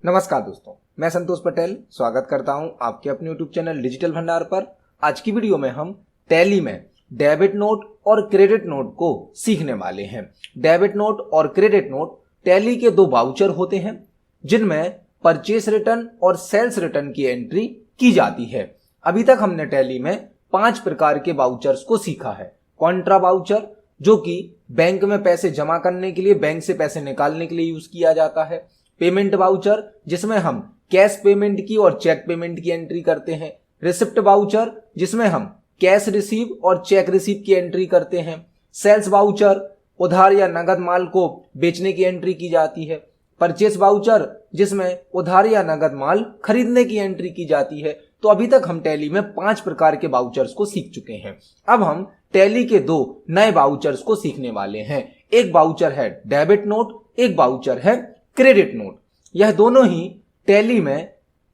नमस्कार दोस्तों, मैं संतोष पटेल स्वागत करता हूं आपके अपने YouTube चैनल डिजिटल भंडार पर। आज की वीडियो में हम टैली में डेबिट नोट और क्रेडिट नोट को सीखने वाले हैं। डेबिट नोट और क्रेडिट नोट टैली के दो वाउचर होते हैं जिनमें परचेस रिटर्न और सेल्स रिटर्न की एंट्री की जाती है। अभी तक हमने टैली में 5 प्रकार के वाउचर्स को सीखा है। कॉन्ट्रा वाउचर जो कि बैंक में पैसे जमा करने के लिए, बैंक से पैसे निकालने के लिए यूज किया जाता है। पेमेंट वाउचर जिसमें हम कैश पेमेंट की और चेक पेमेंट की एंट्री करते हैं। रिसिप्ट वाउचर जिसमें हम कैश रिसीव और चेक रिसीव की एंट्री करते हैं। सेल्स वाउचर उधार या नगद माल को बेचने की एंट्री की जाती है। परचेस वाउचर जिसमें उधार या नगद माल खरीदने की एंट्री की जाती है। तो अभी तक हम टैली में 5 प्रकार के वाउचर्स को सीख चुके हैं। अब हम टैली के 2 नए वाउचर्स को सीखने वाले हैं। एक वाउचर है डेबिट नोट, एक वाउचर है क्रेडिट नोट। यह दोनों ही टैली में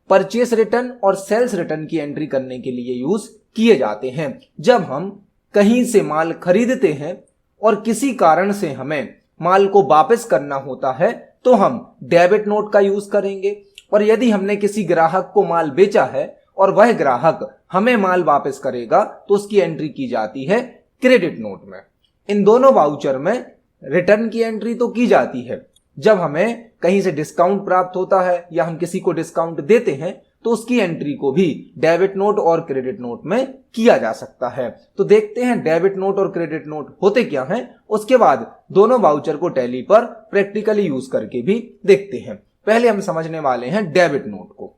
परचेस रिटर्न और सेल्स रिटर्न की एंट्री करने के लिए यूज किए जाते हैं। जब हम कहीं से माल खरीदते हैं और किसी कारण से हमें माल को वापस करना होता है तो हम डेबिट नोट का यूज करेंगे, और यदि हमने किसी ग्राहक को माल बेचा है और वह ग्राहक हमें माल वापस करेगा तो उसकी एंट्री की जाती है क्रेडिट नोट में। इन दोनों वाउचर में रिटर्न की एंट्री तो की जाती है जब हमें कहीं से डिस्काउंट प्राप्त होता है या हम किसी को डिस्काउंट देते हैं तो उसकी एंट्री को भी डेबिट नोट और क्रेडिट नोट में किया जा सकता है। तो देखते हैं डेबिट नोट और क्रेडिट नोट होते क्या हैं, उसके बाद दोनों वाउचर को टैली पर प्रैक्टिकली यूज करके भी देखते हैं। पहले हम समझने वाले हैं डेबिट नोट को।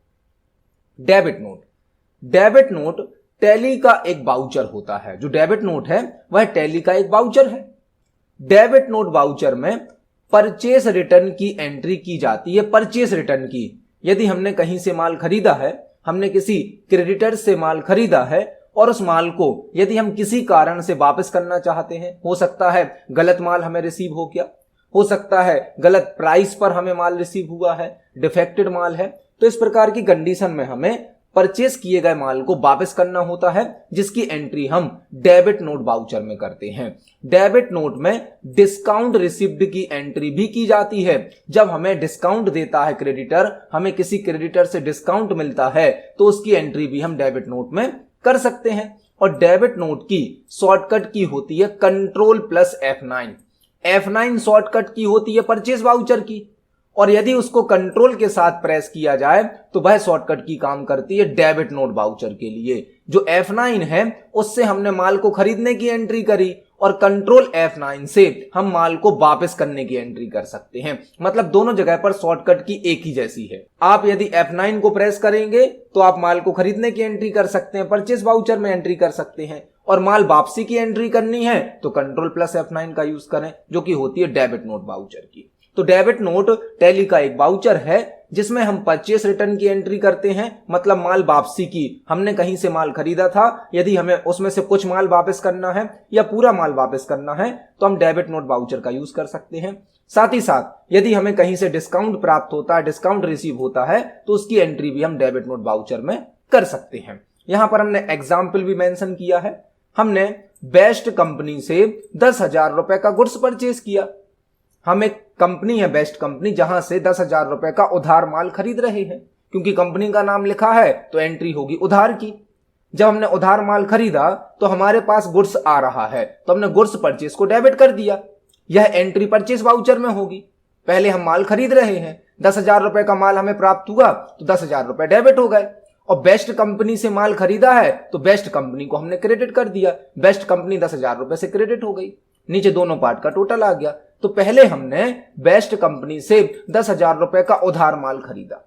डेबिट नोट टैली का एक वाउचर होता है। जो डेबिट नोट है वह टैली का एक वाउचर है। डेबिट नोट वाउचर में परचेस रिटर्न की एंट्री की जाती है। परचेस रिटर्न की, यदि हमने कहीं से माल खरीदा है, हमने किसी क्रेडिटर से माल खरीदा है और उस माल को यदि हम किसी कारण से वापस करना चाहते हैं, हो सकता है गलत माल हमें रिसीव हो गया, हो सकता है गलत प्राइस पर हमें माल रिसीव हुआ है, डिफेक्टेड माल है, तो इस प्रकार की कंडीशन में हमें परचेस किए गए माल को वापस करना होता है, जिसकी एंट्री हम डेबिट नोट वाउचर में करते हैं। डेबिट नोट में डिस्काउंट रिसीव्ड की एंट्री भी की जाती है। जब हमें डिस्काउंट देता है क्रेडिटर, हमें किसी क्रेडिटर से डिस्काउंट मिलता है तो उसकी एंट्री भी हम डेबिट नोट में कर सकते हैं। और डेबिट नोट की शॉर्टकट की होती है Ctrl+F9। F9 शॉर्टकट की होती है परचेस वाउचर की, और यदि उसको कंट्रोल के साथ प्रेस किया जाए तो वह शॉर्टकट की काम करती है डेबिट नोट वाउचर के लिए। जो F9 है उससे हमने माल को खरीदने की एंट्री करी और Ctrl+F9 से हम माल को वापस करने की एंट्री कर सकते हैं। मतलब दोनों जगह पर शॉर्टकट की एक ही जैसी है। आप यदि F9 को प्रेस करेंगे तो आप माल को खरीदने की एंट्री कर सकते हैं, परचेस वाउचर में एंट्री कर सकते हैं, और माल वापसी की एंट्री करनी है तो Ctrl+F9 का यूज करें, जो कि होती है डेबिट नोट वाउचर की। तो डेबिट नोट टैली का एक वाउचर है जिसमें हम परचेस रिटर्न की एंट्री करते हैं, मतलब माल वापसी की। हमने कहीं से माल खरीदा था, यदि हमें उसमें से कुछ माल वापस करना है या पूरा माल वापस करना है तो हम डेबिट नोट वाउचर का यूज कर सकते हैं। साथ ही साथ यदि हमें कहीं से डिस्काउंट प्राप्त होता है, डिस्काउंट रिसीव होता है, तो उसकी एंट्री भी हम डेबिट नोट वाउचर में कर सकते हैं। यहां पर हमने एग्जाम्पल भी मेंशन किया है। हमने बेस्ट कंपनी से 10,000 रुपए का गुड्स परचेस किया। हम एक कंपनी है बेस्ट कंपनी, जहां से 10,000 रुपए का उधार माल खरीद रहे हैं। क्योंकि कंपनी का नाम लिखा है तो एंट्री होगी उधार की। जब हमने उधार माल खरीदा तो हमारे पास गुड्स आ रहा है, तो हमने गुड्स परचेस को डेबिट कर दिया। यह एंट्री परचेस वाउचर में होगी। पहले हम माल खरीद रहे हैं, 10,000 रुपए का माल हमें प्राप्त हुआ तो 10,000 रुपए डेबिट हो गए। और बेस्ट कंपनी से माल खरीदा है तो बेस्ट कंपनी को हमने क्रेडिट कर दिया। बेस्ट कंपनी 10,000 रुपए से क्रेडिट हो गई। नीचे दोनों पार्ट का टोटल आ गया। तो पहले हमने बेस्ट कंपनी से 10,000 रुपए का उधार माल खरीदा।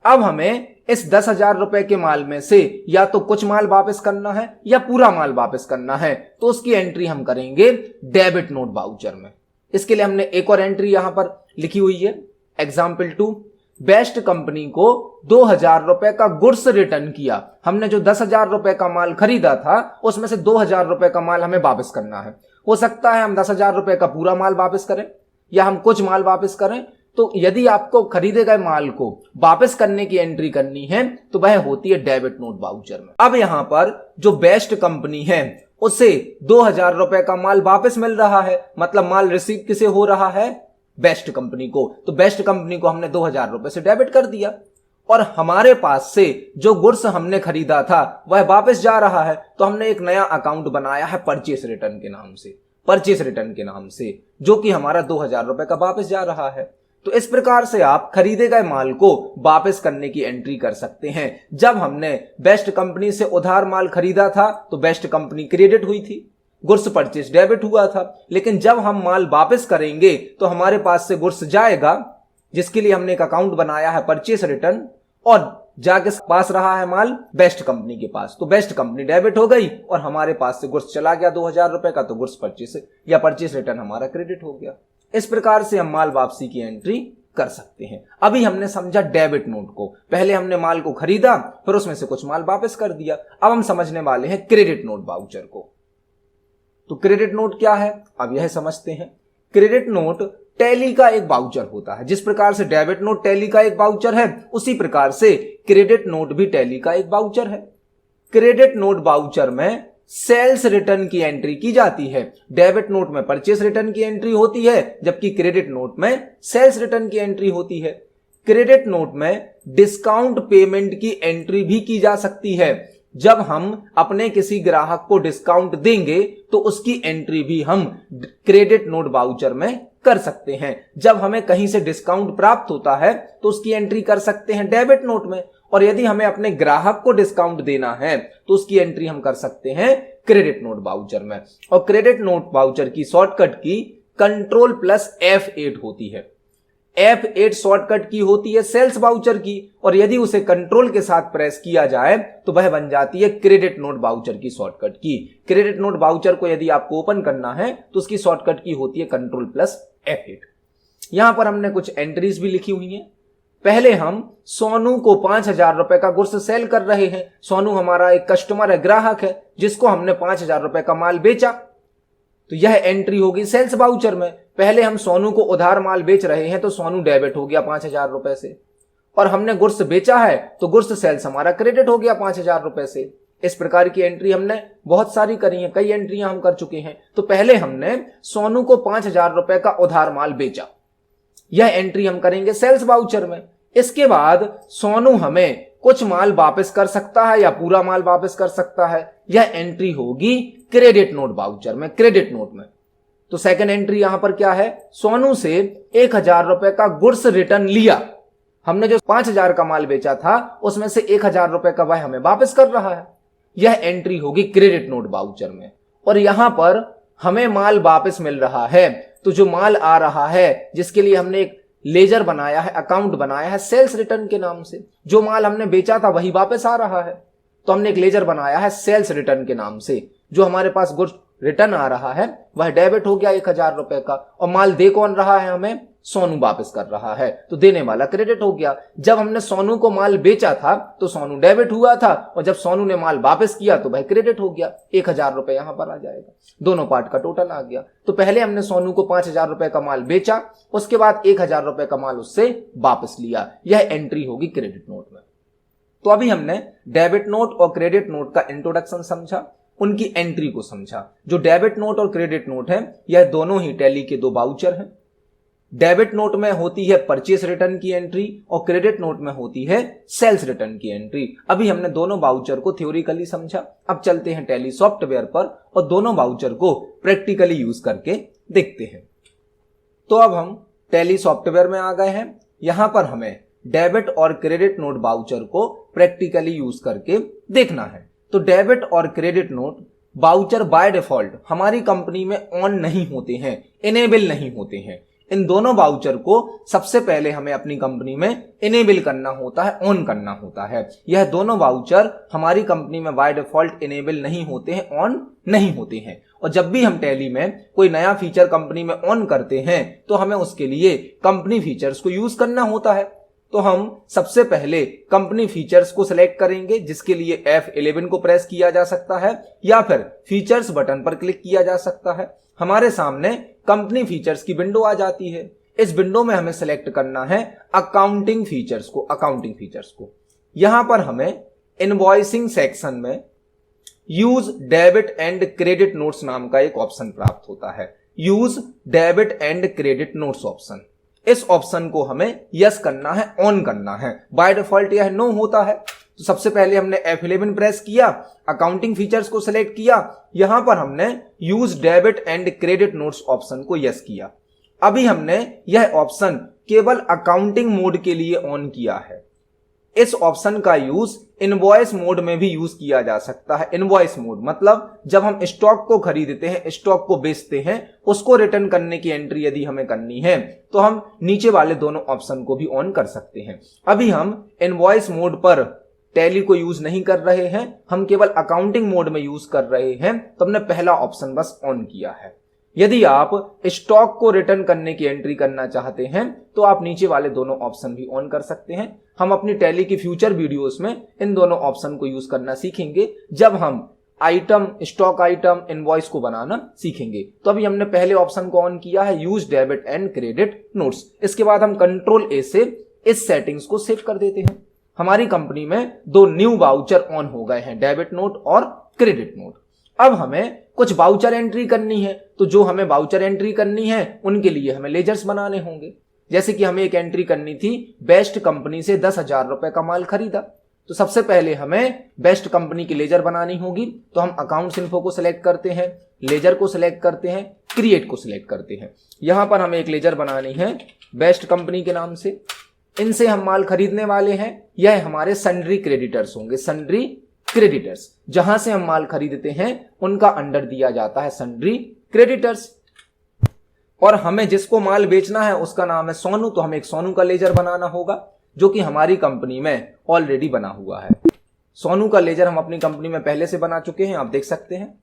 अब हमें इस 10,000 रुपए के माल में से या तो कुछ माल वापस करना है या पूरा माल वापस करना है, तो उसकी एंट्री हम करेंगे डेबिट नोट वाउचर में। इसके लिए हमने एक और एंट्री यहां पर लिखी हुई है। एग्जाम्पल 2, बेस्ट कंपनी को 2,000 रुपए का गुड्स रिटर्न किया। हमने जो 10,000 रुपए का माल खरीदा था उसमें से 2,000 रुपए का माल हमें वापस करना है। हो सकता है हम 10,000 रुपए का पूरा माल वापस करें या हम कुछ माल वापस करें। तो यदि आपको खरीदे गए माल को वापस करने की एंट्री करनी है तो वह होती है डेबिट नोट वाउचर में। अब यहां पर जो बेस्ट कंपनी है उसे 2,000 रुपए का माल वापस मिल रहा है, मतलब माल रिसीव किसे हो रहा है, बेस्ट कंपनी को, तो बेस्ट कंपनी को हमने 2000 रुपए से डेबिट कर दिया और हमारे पास से जो गुड्स हमने खरीदा था वह वापस जा रहा है, तो हमने एक नया अकाउंट बनाया है परचेस रिटर्न के नाम से, परचेस रिटर्न के नाम से, जो कि हमारा 2000 रुपए का वापस जा रहा है। तो इस प्रकार से आप खरीदे गए माल को वापस करने की एंट्री कर सकते हैं। जब हमने बेस्ट कंपनी से उधार माल खरीदा था तो बेस्ट कंपनी क्रेडिट हुई थी, गुड्स परचेस डेबिट हुआ था, लेकिन जब हम माल वापस करेंगे तो हमारे पास से गुड्स जाएगा, जिसके लिए हमने एक अकाउंट बनाया है परचेस रिटर्न, और जाके पास रहा है माल बेस्ट कंपनी के पास, तो बेस्ट कंपनी डेबिट हो गई और हमारे पास से गुड्स चला गया 2000 रुपए का, तो गुड्स परचेस या परचेस रिटर्न हमारा क्रेडिट हो गया। इस प्रकार से हम माल वापसी की एंट्री कर सकते हैं। अभी हमने समझा डेबिट नोट को, पहले हमने माल को खरीदा फिर उसमें से कुछ माल वापस कर दिया। अब हम समझने वाले हैं क्रेडिट नोट वाउचर को। तो क्रेडिट नोट क्या है अब यह समझते हैं। क्रेडिट नोट टैली का एक वाउचर होता है। जिस प्रकार से डेबिट नोट टैली का एक वाउचर है, उसी प्रकार से क्रेडिट नोट भी टैली का एक वाउचर है। क्रेडिट नोट वाउचर में सेल्स रिटर्न की एंट्री की जाती है। डेबिट नोट में परचेस रिटर्न की एंट्री होती है, जबकि क्रेडिट नोट में सेल्स रिटर्न की एंट्री होती है। क्रेडिट नोट में डिस्काउंट पेमेंट की एंट्री भी की जा सकती है। जब हम अपने किसी ग्राहक को डिस्काउंट देंगे तो उसकी एंट्री भी हम क्रेडिट नोट वाउचर में कर सकते हैं। जब हमें कहीं से डिस्काउंट प्राप्त होता है तो उसकी एंट्री कर सकते हैं डेबिट नोट में, और यदि हमें अपने ग्राहक को डिस्काउंट देना है तो उसकी एंट्री हम कर सकते हैं क्रेडिट नोट वाउचर में। और क्रेडिट नोट वाउचर की शॉर्टकट की Ctrl+F8 होती है। F8 शॉर्टकट की होती है सेल्स वाउचर की, और यदि उसे कंट्रोल के साथ प्रेस किया जाए तो वह बन जाती है क्रेडिट नोट वाउचर की शॉर्टकट की। क्रेडिट नोट वाउचर को यदि आपको ओपन करना है तो उसकी शॉर्टकट की होती है Ctrl+F8। यहां पर हमने कुछ एंट्रीज भी लिखी हुई हैं। पहले हम सोनू को 5000 रुपए का गुड्स सेल कर रहे हैं। सोनू हमारा एक कस्टमर है, ग्राहक है, जिसको हमने 5000 रुपए का माल बेचा, तो यह एंट्री होगी सेल्स वाउचर में। पहले हम सोनू को उधार माल बेच रहे हैं तो सोनू डेबिट हो गया 5000 रुपए से, और हमने गुड्स बेचा है तो गुड्स सेल्स हमारा क्रेडिट हो गया 5000 रुपए से। इस प्रकार की एंट्री हमने बहुत सारी करी है, कई एंट्रियां हम कर चुके हैं। तो पहले हमने सोनू को 5000 रुपए का उधार माल बेचा, यह एंट्री हम करेंगे सेल्स वाउचर में। इसके बाद सोनू हमें कुछ माल वापस कर सकता है या पूरा माल वापस कर सकता है, यह एंट्री होगी क्रेडिट नोट वाउचर में, क्रेडिट नोट में। तो सेकंड एंट्री यहां पर क्या है, सोनू से 1000 रुपए का गुड्स रिटर्न लिया, हमने जो 5000 का माल बेचा था उसमें से 1000 रुपए का वह हमें वापस कर रहा है, यह एंट्री होगी क्रेडिट नोट वाउचर में। और यहां पर हमें माल वापस मिल रहा है, तो जो माल आ रहा है जिसके लिए हमने एक लेजर बनाया है, अकाउंट बनाया है सेल्स रिटर्न के नाम से, जो माल हमने बेचा था वही वापस आ रहा है, तो हमने एक लेजर बनाया है सेल्स रिटर्न के नाम से। जो हमारे पास गुड्स रिटर्न आ रहा है वह डेबिट हो गया 1000 रुपए का, और माल दे कौन रहा है हमें, सोनू वापस कर रहा है, तो देने वाला क्रेडिट हो गया। जब हमने सोनू को माल बेचा था तो सोनू डेबिट हुआ था, और जब सोनू ने माल वापस किया तो वह क्रेडिट हो गया, 1000 रुपए यहां पर आ जाएगा, दोनों पार्ट का टोटल आ गया। तो पहले हमने सोनू को 5000 रुपए का माल बेचा, उसके बाद 1000 रुपए का माल उससे वापस लिया, यह एंट्री होगी क्रेडिट नोट में। तो अभी हमने डेबिट नोट और क्रेडिट नोट का इंट्रोडक्शन समझा, उनकी एंट्री को समझा। जो डेबिट नोट और क्रेडिट नोट है यह दोनों ही टैली के दो वाउचर हैं। डेबिट नोट में होती है परचेस रिटर्न की एंट्री और क्रेडिट नोट में होती है सेल्स रिटर्न की एंट्री। अभी हमने दोनों वाउचर को थ्योरिकली समझा, अब चलते हैं टैली सॉफ्टवेयर पर और दोनों वाउचर को प्रैक्टिकली यूज करके देखते हैं। तो अब हम टैली सॉफ्टवेयर में आ गए हैं। यहां पर हमें डेबिट और क्रेडिट नोट वाउचर को प्रैक्टिकली यूज करके देखना है। तो डेबिट और credit note voucher by default हमारी कंपनी में ऑन नहीं होते हैं, इनेबल नहीं होते हैं। इन दोनों वाउचर को सबसे पहले हमें अपनी कंपनी में इनेबल करना होता है, ऑन करना होता है। यह दोनों वाउचर हमारी कंपनी में बाय डिफॉल्ट इनेबल नहीं होते हैं, ऑन नहीं होते हैं। और जब भी हम टैली में कोई नया फीचर कंपनी में ऑन करते हैं तो हमें उसके लिए कंपनी फीचर्स को यूज करना होता है। तो हम सबसे पहले कंपनी फीचर्स को सिलेक्ट करेंगे, जिसके लिए F11 को प्रेस किया जा सकता है या फिर फीचर्स बटन पर क्लिक किया जा सकता है। हमारे सामने कंपनी फीचर्स की विंडो आ जाती है। इस विंडो में हमें सिलेक्ट करना है अकाउंटिंग फीचर्स को। यहां पर हमें इनवॉइसिंग सेक्शन में use debit and credit notes नाम का एक ऑप्शन प्राप्त होता है। Use debit and credit notes option. इस ऑप्शन को हमें यस करना है, ऑन करना है। बाय डिफॉल्ट यह नो होता है। तो सबसे पहले हमने F11 प्रेस किया, अकाउंटिंग फीचर्स को सिलेक्ट किया, यहां पर हमने use debit and credit notes option को यस किया। अभी हमने यह ऑप्शन केवल अकाउंटिंग मोड के लिए ऑन किया है। इस ऑप्शन का यूज इनवॉइस मोड में भी यूज किया जा सकता है। इनवॉइस मोड मतलब जब हम स्टॉक को खरीदते हैं, स्टॉक को बेचते हैं, उसको रिटर्न करने की एंट्री यदि हमें करनी है तो हम नीचे वाले दोनों ऑप्शन को भी ऑन कर सकते हैं। अभी हम इनवॉइस मोड पर टैली को यूज नहीं कर रहे हैं, हम केवल अकाउंटिंग मोड में यूज कर रहे हैं, तो हमने पहला ऑप्शन बस ऑन किया है। यदि आप स्टॉक को रिटर्न करने की एंट्री करना चाहते हैं तो आप नीचे वाले दोनों ऑप्शन भी ऑन कर सकते हैं। हम अपनी टैली की फ्यूचर वीडियोस में इन दोनों ऑप्शन को यूज करना सीखेंगे जब हम आइटम, स्टॉक आइटम, इनवॉइस को बनाना सीखेंगे। तो अभी हमने पहले ऑप्शन को ऑन किया है, use debit and credit notes. इसके बाद हम कंट्रोल ए से इस सेटिंग्स को सेव कर देते हैं। हमारी कंपनी में 2 न्यू वाउचर ऑन हो गए हैं, डेबिट नोट और क्रेडिट नोट। अब हमें कुछ वाउचर एंट्री करनी है, तो जो हमें वाउचर एंट्री करनी है उनके लिए हमें लेजर्स बनाने होंगे। जैसे कि हमें एक एंट्री करनी थी, बेस्ट कंपनी से 10,000 रुपए का माल खरीदा, तो सबसे पहले हमें बेस्ट कंपनी की लेजर बनानी होगी। तो हम अकाउंट्स इन्फो को सिलेक्ट करते हैं, लेजर को सिलेक्ट करते हैं, क्रिएट को सिलेक्ट करते हैं। यहां पर हमें एक लेजर बनानी है बेस्ट कंपनी के नाम से। इनसे हम माल खरीदने वाले हैं। यह हमारे सन्ड्री क्रेडिटर्स होंगे, सन्ड्री क्रेडिटर्स। जहां से हम माल खरीदते हैं उनका अंडर दिया जाता है सन्ड्री क्रेडिटर्स। और हमें जिसको माल बेचना है उसका नाम है सोनू, तो हमें एक सोनू का लेजर बनाना होगा जो कि हमारी कंपनी में ऑलरेडी बना हुआ है। सोनू का लेजर हम अपनी कंपनी में पहले से बना चुके हैं, आप देख सकते हैं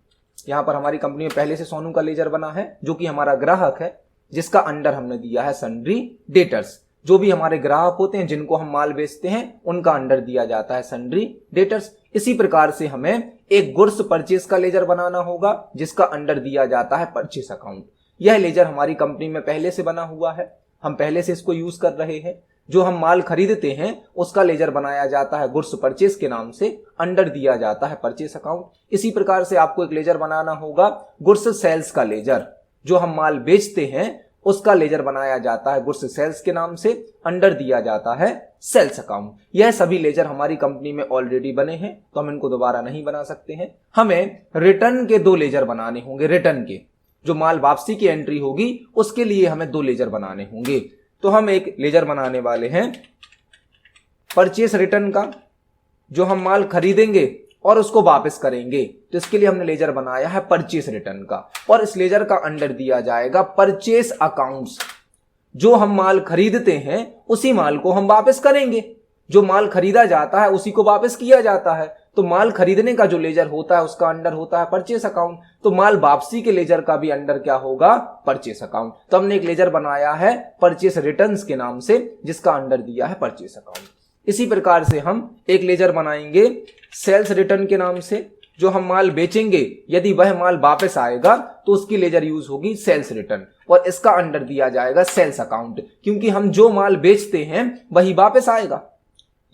यहां पर हमारी कंपनी में पहले से सोनू का लेजर बना है जो कि हमारा ग्राहक है, जिसका अंडर हमने दिया है सन्ड्री डेटर्स। जो भी हमारे ग्राहक होते हैं जिनको हम माल बेचते हैं उनका अंडर दिया जाता है सन्ड्री डेटर्स। इसी प्रकार से हमें एक गुड्स परचेस का लेजर बनाना होगा जिसका अंडर दिया जाता है परचेस अकाउंट। यह लेजर हमारी कंपनी में पहले से बना हुआ है, हम पहले से इसको यूज कर रहे हैं। जो हम माल खरीदते हैं उसका लेजर बनाया जाता है गुड्स परचेस के नाम से, अंडर दिया जाता है परचेस अकाउंट। इसी प्रकार से आपको एक लेजर बनाना होगा गुड्स सेल्स का लेजर। जो हम माल बेचते हैं उसका लेजर बनाया जाता है गुड्स सेल्स के नाम से, अंडर दिया जाता है सेल्स अकाउंट। यह सभी लेजर हमारी कंपनी में ऑलरेडी बने हैं तो हम इनको दोबारा नहीं बना सकते हैं। हमें रिटर्न के 2 लेजर बनाने होंगे। रिटर्न के जो माल वापसी की एंट्री होगी उसके लिए हमें 2 लेजर बनाने होंगे। तो हम एक लेजर बनाने वाले हैं परचेस रिटर्न का, जो हम माल खरीदेंगे और उसको वापस करेंगे, तो इसके लिए हमने लेजर बनाया है परचेस रिटर्न का। और इस लेजर का अंडर दिया जाएगा परचेस अकाउंट्स। जो हम माल खरीदते हैं उसी माल को हम वापस करेंगे, जो माल खरीदा जाता है उसी को वापस किया जाता है। तो माल खरीदने का जो लेजर होता है उसका अंडर होता है परचेस अकाउंट, तो माल वापसी के लेजर का भी अंडर क्या होगा, परचेस अकाउंट। तो हमने एक लेजर बनाया है परचेस रिटर्न्स के नाम से जिसका अंडर दिया है परचेस अकाउंट। इसी प्रकार से हम एक लेजर बनाएंगे सेल्स रिटर्न के नाम से। जो हम माल बेचेंगे यदि वह माल वापस आएगा तो उसकी लेजर यूज होगी सेल्स रिटर्न, और इसका अंडर दिया जाएगा सेल्स अकाउंट, क्योंकि हम जो माल बेचते हैं वही वापस आएगा।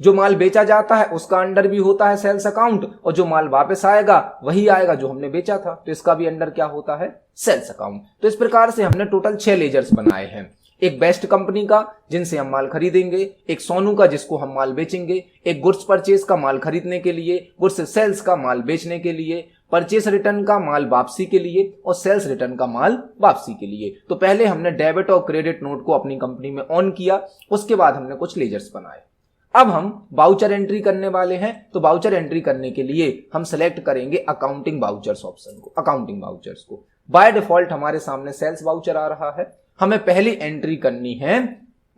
जो माल बेचा जाता है उसका अंडर भी होता है सेल्स अकाउंट, और जो माल वापस आएगा वही आएगा जो हमने बेचा था, तो इसका भी अंडर क्या होता है, सेल्स अकाउंट। तो इस प्रकार से हमने टोटल 6 लेजर्स बनाए हैं। एक बेस्ट कंपनी का जिनसे हम माल खरीदेंगे, एक सोनू का जिसको हम माल बेचेंगे, एक गुड्स परचेस का माल खरीदने के लिए, गुड्स सेल्स का माल बेचने के लिए, परचेस रिटर्न का माल वापसी के लिए, और सेल्स रिटर्न का माल वापसी के लिए। तो पहले हमने डेबिट और क्रेडिट नोट को अपनी कंपनी में ऑन किया, उसके बाद हमने कुछ लेजर्स बनाए। अब हम वाउचर एंट्री करने वाले हैं, तो वाउचर एंट्री करने के लिए हम सेलेक्ट करेंगे अकाउंटिंग वाउचर्स ऑप्शन को, अकाउंटिंग वाउचर्स को। बाय डिफॉल्ट हमारे सामने सेल्स वाउचर आ रहा है। हमें पहली एंट्री करनी है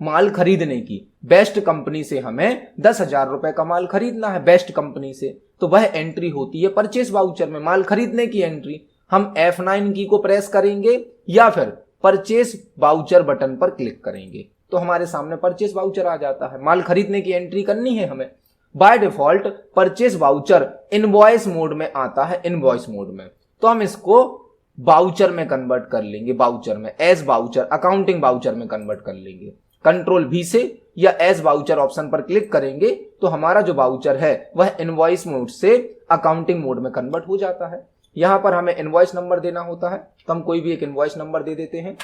माल खरीदने की। बेस्ट कंपनी से हमें 10,000 रुपए का माल खरीदना है बेस्ट कंपनी से, तो वह एंट्री होती है परचेस वाउचर में, माल खरीदने की एंट्री। हम F9 की को प्रेस करेंगे या फिर परचेस वाउचर बटन पर क्लिक करेंगे तो हमारे सामने परचेस वाउचर आ जाता है। माल खरीदने की एंट्री करनी है हमें। By default purchase voucher invoice mode में आता है, इनवॉइस मोड में, तो हम इसको वाउचर में कन्वर्ट कर लेंगे, वाउचर में, एज वाउचर, अकाउंटिंग वाउचर में कन्वर्ट कर लेंगे। कंट्रोल V से या एज वाउचर ऑप्शन पर क्लिक करेंगे तो हमारा जो वाउचर है वह इनवॉइस मोड से अकाउंटिंग मोड में कन्वर्ट हो जाता है। यहां पर हमें इनवॉइस नंबर देना होता है, तो हम कोई भी एक इनवॉइस नंबर दे देते हैं।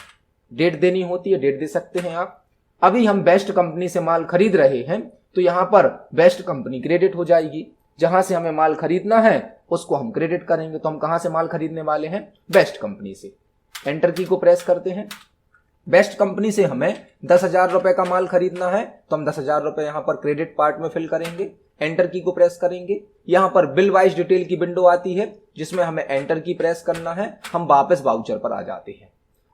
डेट देनी होती है, डेट दे सकते हैं आप। अभी हम बेस्ट कंपनी से माल खरीद रहे हैं, तो यहां पर बेस्ट कंपनी क्रेडिट हो जाएगी। जहां से हमें माल खरीदना है उसको हम क्रेडिट करेंगे। तो हम कहां से माल खरीदने वाले हैं? बेस्ट कंपनी से। एंटर की को प्रेस करते हैं। बेस्ट कंपनी से हमें 10,000 रुपए का माल खरीदना है, तो हम 10,000 रुपए यहां पर क्रेडिट पार्ट में फिल करेंगे। एंटर की को प्रेस करेंगे। यहां पर बिल वाइज डिटेल की विंडो आती है, जिसमें हमें एंटर की प्रेस करना है। हम वापस वाउचर पर आ जाते हैं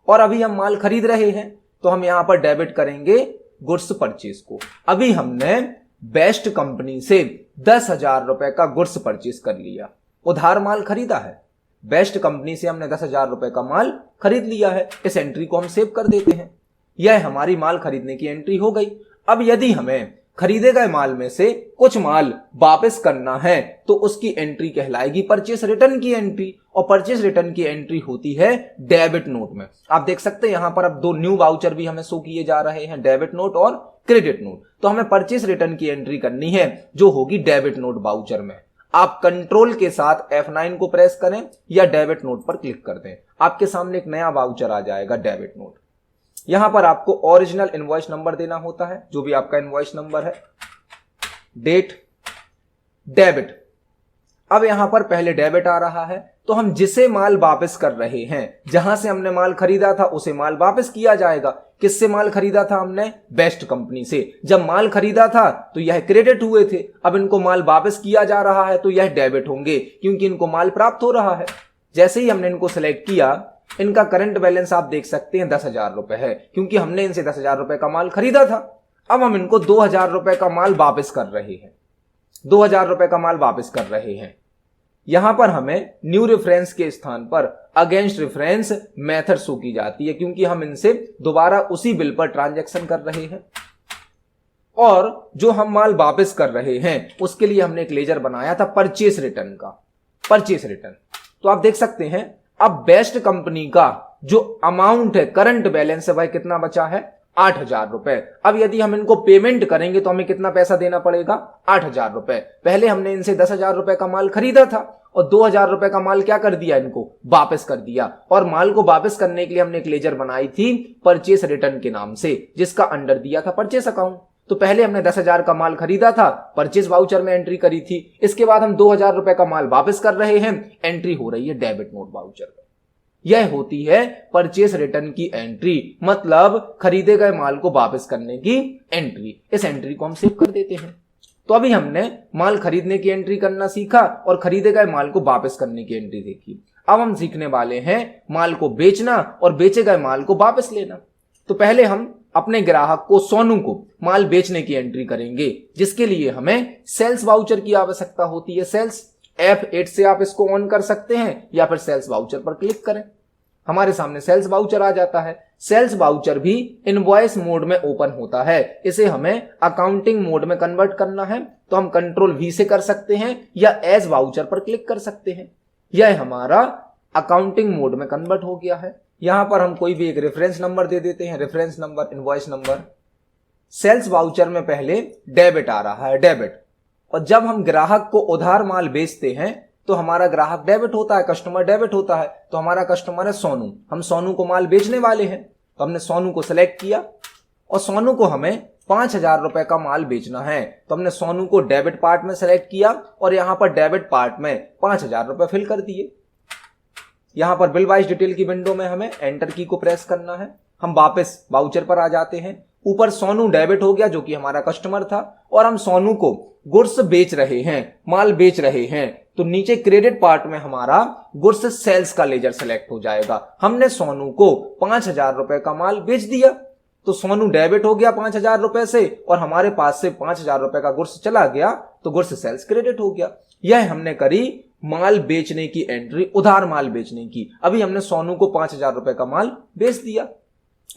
और अभी हम माल खरीद रहे हैं, तो हम यहां पर डेबिट करेंगे गुड्स परचेज को। अभी हमने बेस्ट कंपनी से 10,000 रुपए का गुड्स परचेज कर लिया, उधार माल खरीदा है। बेस्ट कंपनी से हमने 10,000 रुपए का माल खरीद लिया है। इस एंट्री को हम सेव कर देते हैं। यह हमारी माल खरीदने की एंट्री हो गई। अब यदि हमें खरीदे गए माल में से कुछ माल वापस करना है, तो उसकी एंट्री कहलाएगी परचेस रिटर्न की एंट्री, और परचेस रिटर्न की एंट्री होती है डेबिट नोट में। आप देख सकते हैं यहां पर अब 2 न्यू वाउचर भी हमें शो किए जा रहे हैं, डेबिट नोट और क्रेडिट नोट। तो हमें परचेस रिटर्न की एंट्री करनी है, जो होगी डेबिट नोट वाउचर में। आप कंट्रोल के साथ F9 को प्रेस करें या डेबिट नोट पर क्लिक कर दें, आपके सामने एक नया वाउचर आ जाएगा, डेबिट नोट। यहां पर आपको ओरिजिनल इनवॉइस नंबर देना होता है, जो भी आपका इनवॉइस नंबर है, डेट, डेबिट। अब यहां पर पहले डेबिट आ रहा है, तो हम जिसे माल वापस कर रहे हैं, जहां से हमने माल खरीदा था उसे माल वापस किया जाएगा। किससे माल खरीदा था हमने? बेस्ट कंपनी से। जब माल खरीदा था तो यह क्रेडिट हुए थे, अब इनको माल वापस किया जा रहा है तो यह डेबिट होंगे, क्योंकि इनको माल प्राप्त हो रहा है। जैसे ही हमने इनको सिलेक्ट किया, इनका करंट बैलेंस आप देख सकते हैं 10,000 रुपए है, क्योंकि हमने इनसे 10,000 रुपए का माल खरीदा था। अब हम इनको 2,000 रुपए का माल वापस कर रहे हैं, 2,000 रुपए का माल वापस कर रहे हैं। यहां पर हमें न्यू रेफरेंस के स्थान पर अगेंस्ट रेफरेंस मेथड शो की जाती है, क्योंकि हम इनसे दोबारा उसी बिल पर ट्रांजैक्शन कर रहे हैं। और जो हम माल वापस कर रहे हैं उसके लिए हमने एक लेजर बनाया था परचेस रिटर्न का, परचेस रिटर्न। तो आप देख सकते हैं अब बेस्ट कंपनी का जो अमाउंट है, करंट बैलेंस है, वह कितना बचा है? 8,000 रुपए। अब यदि हम इनको पेमेंट करेंगे तो हमें कितना पैसा देना पड़ेगा? 8,000 रुपए। पहले हमने इनसे 10,000 रुपए का माल खरीदा था और 2,000 रुपए का माल क्या कर दिया? इनको वापस कर दिया। और माल को वापस करने के लिए हमने एक लेजर बनाई थी परचेस रिटर्न के नाम से, जिसका अंडर दिया था परचेस अकाउंट। तो पहले हमने 10,000 का माल खरीदा था, परचेस वाउचर में एंट्री करी थी। इसके बाद हम 2,000 रुपए का माल वापस कर रहे हैं, एंट्री हो रही है डेबिट नोट वाउचर में। यह होती है परचेस रिटर्न की एंट्री, मतलब खरीदे गए माल को वापस करने की एंट्री। इस एंट्री को हम सेव कर देते हैं। तो अभी हमने माल खरीदने की एंट्री करना सीखा और खरीदे गए माल को वापस करने की एंट्री देखी। अब हम सीखने वाले हैं माल को बेचना और बेचे गए माल को वापस लेना। तो पहले हम अपने ग्राहक को, सोनू को, माल बेचने की एंट्री करेंगे, जिसके लिए हमें सेल्स वाउचर की आवश्यकता होती है। सेल्स F8 से आप इसको ऑन कर सकते हैं या फिर सेल्स वाउचर पर क्लिक करें। हमारे सामने सेल्स वाउचर आ जाता है। सेल्स वाउचर भी इनवॉइस मोड में ओपन होता है। इसे हमें अकाउंटिंग मोड में कन्वर्ट करना है, तो हम कंट्रोल V से कर सकते हैं या एज वाउचर पर क्लिक कर सकते हैं। यह हमारा अकाउंटिंग मोड में कन्वर्ट हो गया है। यहां पर हम कोई भी एक रेफरेंस नंबर दे देते हैं, reference number, invoice number. Sales voucher में पहले डेबिट आ रहा है, डेबिट। और जब हम ग्राहक को उधार माल बेचते हैं तो हमारा ग्राहक डेबिट होता है, कस्टमर डेबिट होता है। तो हमारा कस्टमर है सोनू, हम सोनू को माल बेचने वाले हैं, तो हमने सोनू को सिलेक्ट किया और सोनू को हमें 5,000 रुपए का माल बेचना है। तो हमने सोनू को डेबिट पार्ट में सिलेक्ट किया और यहां पर डेबिट पार्ट में 5,000 रुपए फिल कर दिए। यहां पर बिल वाइज डिटेल की विंडो में हमें एंटर की को प्रेस करना है। हम वापस वाउचर पर आ जाते हैं। ऊपर सोनू डेबिट हो गया, जो कि हमारा कस्टमर था, और हम सोनू को गुड्स बेच रहे हैं, माल बेच रहे हैं। तो नीचे क्रेडिट पार्ट में हमारा गुड्स सेल्स का लेजर सेलेक्ट हो जाएगा। हमने सोनू को 5,000 रुपए का माल बेच दिया, तो सोनू डेबिट हो गया 5,000 रुपए से और हमारे पास से 5,000 रुपए का गुड्स चला गया, तो गुड्स सेल्स क्रेडिट हो गया। यह हमने करी माल बेचने की एंट्री, उधार माल बेचने की। अभी हमने सोनू को 5,000 रुपए का माल बेच दिया।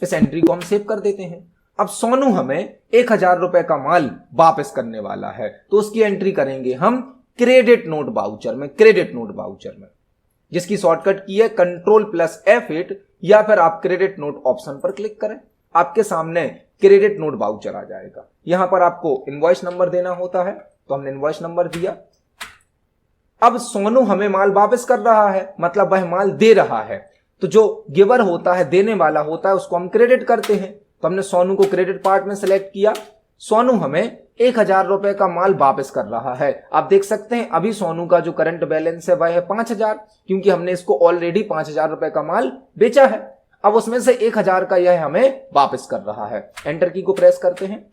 इस एंट्री को हम सेव कर देते हैं। अब सोनू हमें 1,000 रुपए का माल वापस करने वाला है, तो उसकी एंट्री करेंगे हम क्रेडिट नोट वाउचर में, क्रेडिट नोट वाउचर में, जिसकी शॉर्टकट की है Ctrl+F8, या फिर आप क्रेडिट नोट ऑप्शन पर क्लिक करें, आपके सामने क्रेडिट नोट वाउचर आ जाएगा। यहां पर आपको इनवॉइस नंबर देना होता है, तो हमने इनवॉइस नंबर दिया। अब सोनू हमें माल वापस कर रहा है, मतलब वह माल दे रहा है, तो जो गिवर होता है, देने वाला होता है, उसको हम क्रेडिट करते हैं। तो हमने सोनू को क्रेडिट पार्ट में सिलेक्ट किया। सोनू हमें 1000 रुपए का माल वापस कर रहा है। आप देख सकते हैं अभी सोनू का जो करंट बैलेंस है वह है 5000, क्योंकि हमने इसको ऑलरेडी 5000 रुपए का माल बेचा है। अब उसमें से 1000 का यह हमें वापस कर रहा है। एंटर की को प्रेस करते हैं।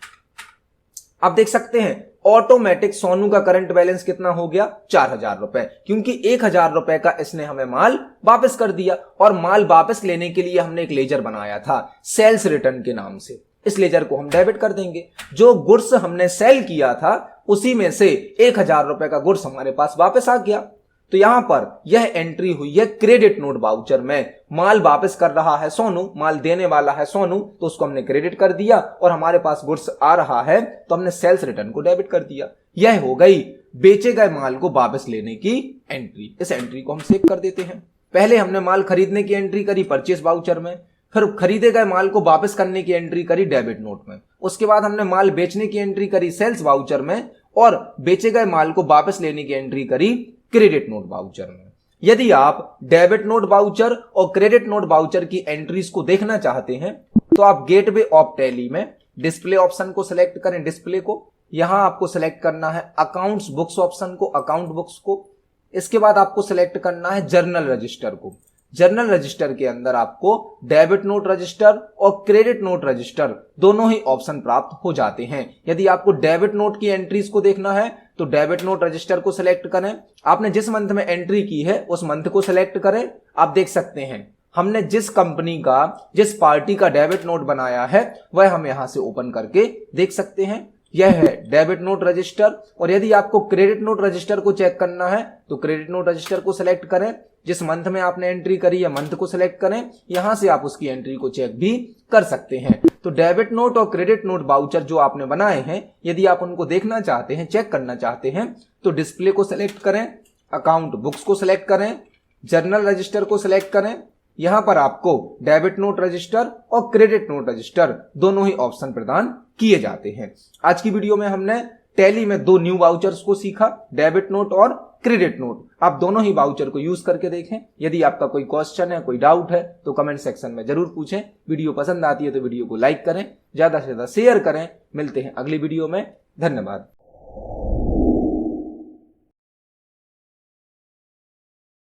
आप देख सकते हैं ऑटोमेटिक सोनू का करंट बैलेंस कितना हो गया, 4000 रुपए, क्योंकि 1000 रुपए का इसने हमें माल वापस कर दिया। और माल वापस लेने के लिए हमने एक लेजर बनाया था सेल्स रिटर्न के नाम से, इस लेजर को हम डेबिट कर देंगे। जो गुड्स हमने सेल किया था उसी में से 1000 रुपए का गुड्स हमारे पास वापस आ गया। तो यहां पर यह एंट्री हुई है क्रेडिट नोट वाउचर में। माल वापस कर रहा है सोनू, माल देने वाला है सोनू, तो उसको हमने क्रेडिट कर दिया और हमारे पास गुड्स आ रहा है तो हमने सेल्स रिटर्न को डेबिट कर दिया। यह हो गई बेचे गए माल को वापस लेने की एंट्री। इस एंट्री को हम सेव कर देते हैं। पहले हमने माल खरीदने की एंट्री करी परचेस वाउचर में, फिर खरीदे गए माल को वापस करने की एंट्री करी डेबिट नोट में, उसके बाद हमने माल बेचने की एंट्री करी सेल्स वाउचर में और बेचे गए माल को वापस लेने की एंट्री करी क्रेडिट नोट वाउचर में। यदि आप डेबिट नोट वाउचर और क्रेडिट नोट वाउचर की एंट्रीज को देखना चाहते हैं तो आप गेटवे ऑफ टैली में डिस्प्ले ऑप्शन को सिलेक्ट करें। डिस्प्ले को यहां आपको सिलेक्ट करना है अकाउंट्स बुक्स ऑप्शन को, अकाउंट बुक्स को। इसके बाद आपको सिलेक्ट करना है जर्नल रजिस्टर को। जर्नल रजिस्टर के अंदर आपको डेबिट नोट रजिस्टर और क्रेडिट नोट रजिस्टर दोनों ही ऑप्शन प्राप्त हो जाते हैं। यदि आपको डेबिट नोट की एंट्रीज को देखना है तो डेबिट नोट रजिस्टर को सिलेक्ट करें। आपने जिस मंथ में एंट्री की है उस मंथ को सिलेक्ट करें। आप देख सकते हैं हमने जिस कंपनी का, जिस पार्टी का डेबिट नोट बनाया है वह हम यहां से ओपन करके देख सकते हैं। यह है डेबिट नोट रजिस्टर। और यदि आपको क्रेडिट नोट रजिस्टर को चेक करना है तो क्रेडिट नोट रजिस्टर को सिलेक्ट करें। जिस मंथ में आपने एंट्री करी है मंथ को सिलेक्ट करें, यहां से आप उसकी एंट्री को चेक भी कर सकते हैं। तो डेबिट नोट और क्रेडिट नोट वाउचर जो आपने बनाए हैं, यदि आप उनको देखना चाहते हैं, चेक करना चाहते हैं तो डिस्प्ले को सिलेक्ट करें, अकाउंट बुक्स को सिलेक्ट करें, जर्नल रजिस्टर को सिलेक्ट करें। यहां पर आपको डेबिट नोट रजिस्टर और क्रेडिट नोट रजिस्टर दोनों ही ऑप्शन प्रदान किए जाते हैं। आज की वीडियो में हमने टैली में 2 न्यू वाउचर्स को सीखा, डेबिट नोट और क्रेडिट नोट। आप दोनों ही वाउचर को यूज करके देखें। यदि आपका कोई क्वेश्चन है, कोई डाउट है तो कमेंट सेक्शन में जरूर पूछें। वीडियो पसंद आती है तो वीडियो को लाइक करें, ज्यादा से ज्यादा शेयर करें। मिलते हैं अगली वीडियो में। धन्यवाद।